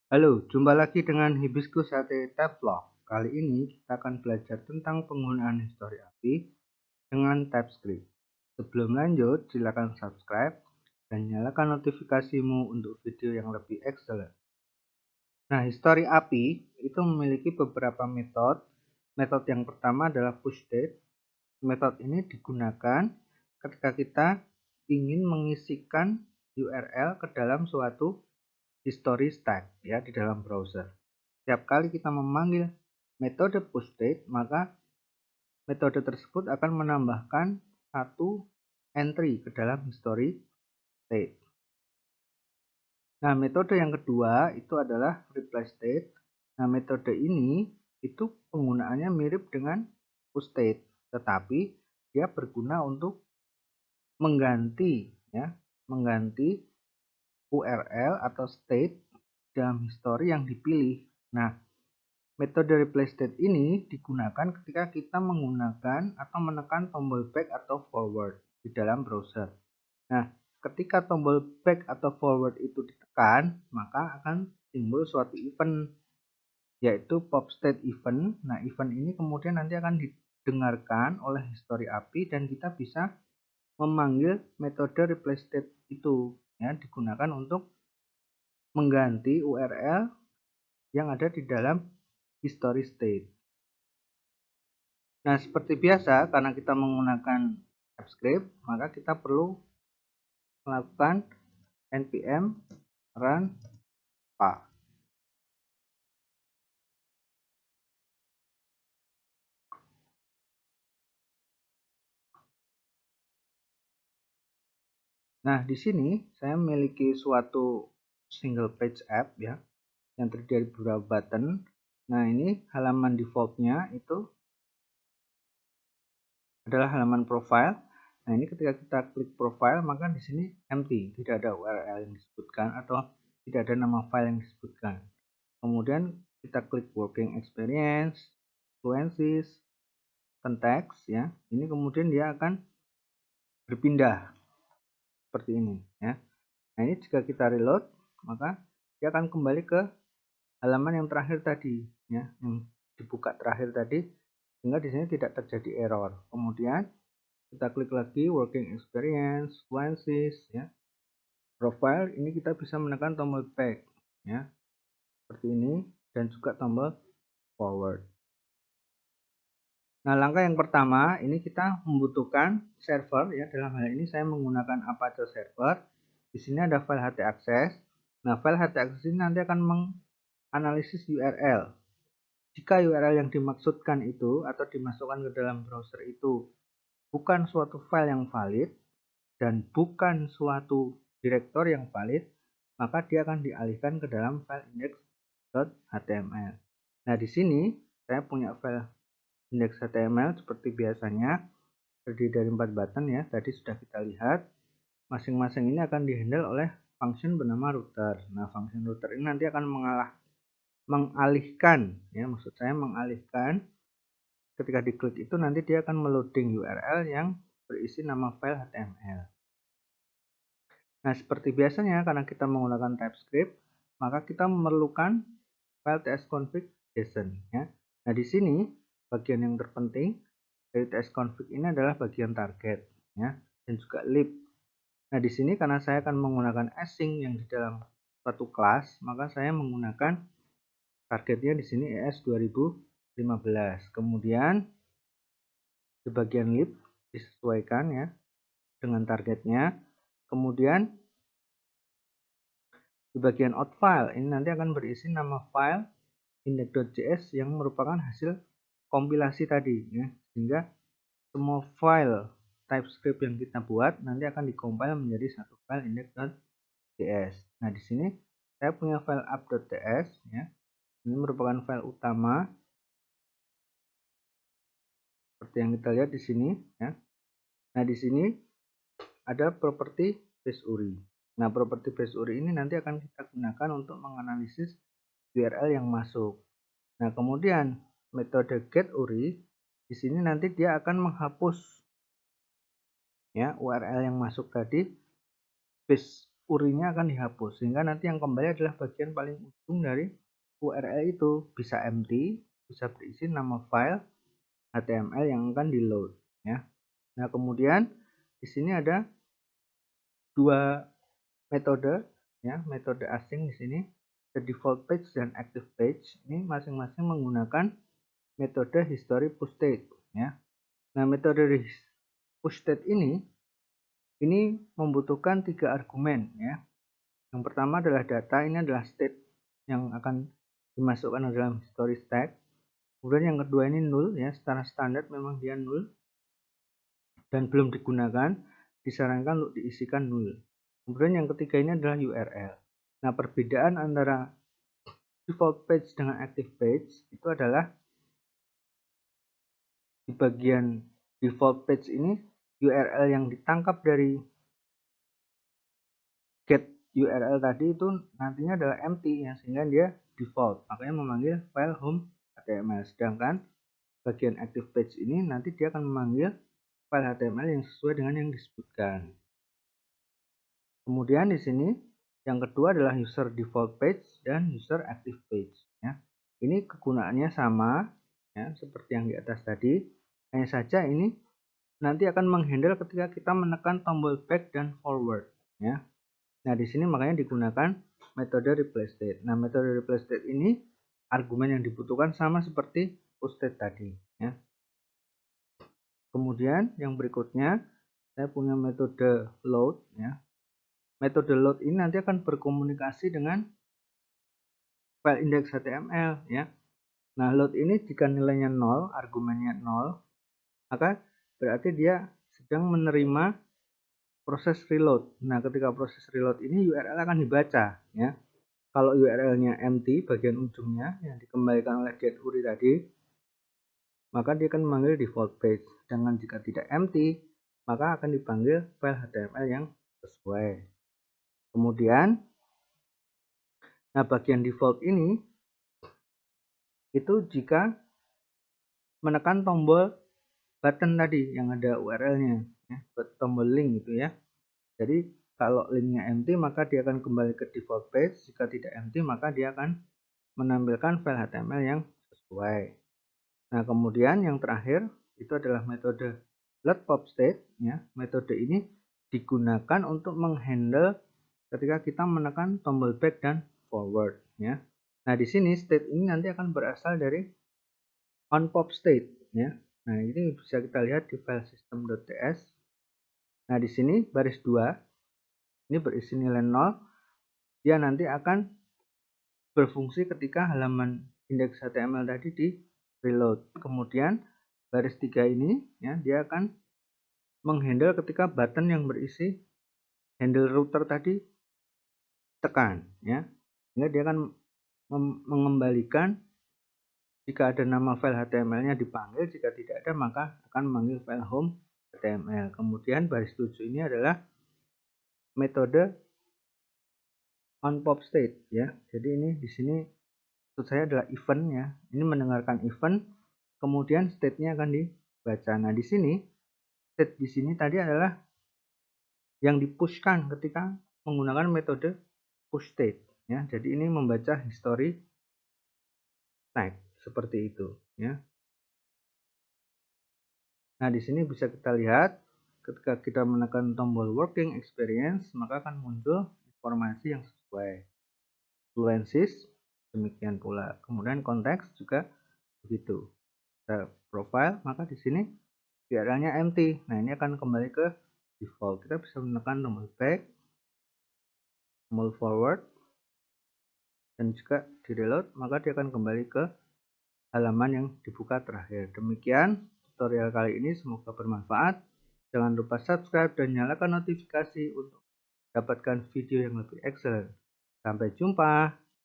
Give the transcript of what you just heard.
Halo, jumpa lagi dengan Hibiscus HT Tab Vlog. Kali ini kita akan belajar tentang penggunaan histori API dengan TypeScript. Sebelum lanjut, silakan subscribe dan nyalakan notifikasimu untuk video yang lebih excellent. Nah, histori API itu memiliki beberapa metode. Metode yang pertama adalah pushState. Metode ini digunakan ketika kita ingin mengisikan URL ke dalam suatu history stack ya di dalam browser. Setiap kali kita memanggil metode pushState, maka metode tersebut akan menambahkan satu entry ke dalam history state. Nah, metode yang kedua itu adalah replaceState. Nah, metode ini itu penggunaannya mirip dengan pushState, tetapi dia berguna untuk mengganti URL atau state dalam history yang dipilih. Nah, metode replaceState ini digunakan ketika kita menggunakan atau menekan tombol back atau forward di dalam browser. Nah, ketika tombol back atau forward itu ditekan, maka akan timbul suatu event, yaitu popState event. Nah, event ini kemudian nanti akan didengarkan oleh history API dan kita bisa memanggil metode replaceState itu, ya, digunakan untuk mengganti URL yang ada di dalam history state. Nah, seperti biasa, karena kita menggunakan TypeScript, maka kita perlu melakukan npm run pa. Nah, di sini saya memiliki suatu single page app ya, yang terdiri dari beberapa button. Nah, ini halaman defaultnya itu adalah halaman profile. Nah, ini ketika kita klik profile, maka di sini empty, tidak ada URL yang disebutkan atau tidak ada nama file yang disebutkan. Kemudian kita klik working experience, fluencies, context ya. Ini kemudian dia akan berpindah seperti ini ya. Nah, ini jika kita reload, maka dia akan kembali ke halaman yang terakhir tadi ya, yang dibuka terakhir tadi, sehingga di sini tidak terjadi error. Kemudian kita klik lagi working experience, fluencies ya. Profile ini kita bisa menekan tombol back ya. Seperti ini dan juga tombol forward. Nah, langkah yang pertama ini kita membutuhkan server ya. Dalam hal ini saya menggunakan Apache server. Di sini ada file htaccess. Nah, file htaccess ini nanti akan menganalisis URL. Jika URL yang dimaksudkan itu atau dimasukkan ke dalam browser itu bukan suatu file yang valid dan bukan suatu direktori yang valid, maka dia akan dialihkan ke dalam file index.html. Nah, di sini saya punya file index.html seperti biasanya, terdiri dari 4 button ya. Tadi sudah kita lihat. Masing-masing ini akan dihandle oleh function bernama router. Nah, function router ini nanti akan mengalihkan ya, maksud saya mengalihkan, ketika diklik itu nanti dia akan meloading URL yang berisi nama file HTML. Nah, seperti biasanya karena kita menggunakan TypeScript, maka kita memerlukan file tsconfig.json ya. Nah, di sini bagian yang terpenting dari tsconfig ini adalah bagian target ya, dan juga lib. Nah, di sini karena saya akan menggunakan async yang di dalam suatu kelas, maka saya menggunakan targetnya di sini ES 2015. Kemudian di bagian lib disesuaikan ya dengan targetnya. Kemudian di bagian outfile ini nanti akan berisi nama file index.js yang merupakan hasil kompilasi tadi ya, sehingga semua file TypeScript yang kita buat nanti akan dikompil menjadi satu file index.js. Nah, di sini saya punya file app.ts ya. Ini merupakan file utama seperti yang kita lihat di sini ya. Nah, di sini ada properti baseURI. Nah, properti baseURI ini nanti akan kita gunakan untuk menganalisis URL yang masuk. Nah, kemudian metode getURI di sini nanti dia akan menghapus ya URL yang masuk tadi URI-nya akan dihapus, sehingga nanti yang kembali adalah bagian paling ujung dari URL itu. Bisa empty, bisa berisi nama file HTML yang akan di load ya. Nah, kemudian di sini ada dua metode ya, metode asing di sini, the default page dan active page. Ini masing-masing menggunakan metode history push state ya. Nah, metode push state ini membutuhkan 3 argumen ya. Yang pertama adalah data, ini adalah state yang akan dimasukkan ke dalam history stack. Kemudian yang kedua ini null ya, secara standar memang dia null dan belum digunakan, disarankan untuk diisikan null. Kemudian yang ketiga ini adalah URL. Nah, perbedaan antara default page dengan active page itu adalah di bagian default page ini URL yang ditangkap dari get URL tadi itu nantinya adalah empty ya, sehingga dia default, makanya memanggil file home HTML. Sedangkan bagian active page ini nanti dia akan memanggil file HTML yang sesuai dengan yang disebutkan. Kemudian di sini yang kedua adalah user default page dan user active page ya. Ini kegunaannya sama ya, seperti yang di atas tadi. Hanya saja ini nanti akan menghandle ketika kita menekan tombol back dan forward ya. Nah, di sini makanya digunakan metode replace state. Nah, metode replace state ini argumen yang dibutuhkan sama seperti push state tadi ya. Kemudian yang berikutnya saya punya metode load ya. Metode load ini nanti akan berkomunikasi dengan file index HTML ya. Nah, load ini jika nilainya 0, argumennya 0, maka berarti dia sedang menerima proses reload. Nah, ketika proses reload ini URL akan dibaca ya. Kalau URL-nya empty bagian ujungnya yang dikembalikan oleh get URI tadi, maka dia akan memanggil default page. Sedangkan jika tidak empty, maka akan dipanggil file HTML yang sesuai. Kemudian, nah bagian default ini itu jika menekan tombol button tadi yang ada URL-nya, ya, tombol link gitu ya. Jadi kalau linknya empty maka dia akan kembali ke default page. Jika tidak empty maka dia akan menampilkan file HTML yang sesuai. Nah, kemudian yang terakhir itu adalah metode let pop state ya. Metode ini digunakan untuk menghandle ketika kita menekan tombol back dan forward ya. Nah, di sini state ini nanti akan berasal dari on pop state ya. Nah, ini bisa kita lihat di file system.ts. Nah, di sini baris 2 ini berisi nilai 0. Dia nanti akan berfungsi ketika halaman indeks HTML tadi di reload. Kemudian baris 3 ini ya, dia akan menghandle ketika button yang berisi handle router tadi tekan ya. Sehingga dia akan mengembalikan jika ada nama file HTML-nya dipanggil, jika tidak ada maka akan memanggil file home HTML. Kemudian baris 7 ini adalah metode on pop state ya. Jadi ini di sini maksud saya adalah event ya. Ini mendengarkan event, kemudian state-nya akan dibaca. Nah, di sini state di sini tadi adalah yang dipushkan ketika menggunakan metode push state ya. Jadi ini membaca history tag seperti itu ya. Nah, di sini bisa kita lihat ketika kita menekan tombol working experience maka akan muncul informasi yang sesuai. Fluencies demikian pula. Kemudian konteks juga begitu. Kita profile maka di sini URL-nya empty. Nah, ini akan kembali ke default. Kita bisa menekan tombol back, tombol forward, dan juga di reload maka dia akan kembali ke halaman yang dibuka terakhir. Demikian tutorial kali ini, semoga bermanfaat. Jangan lupa subscribe dan nyalakan notifikasi untuk dapatkan video yang lebih excellent. Sampai jumpa.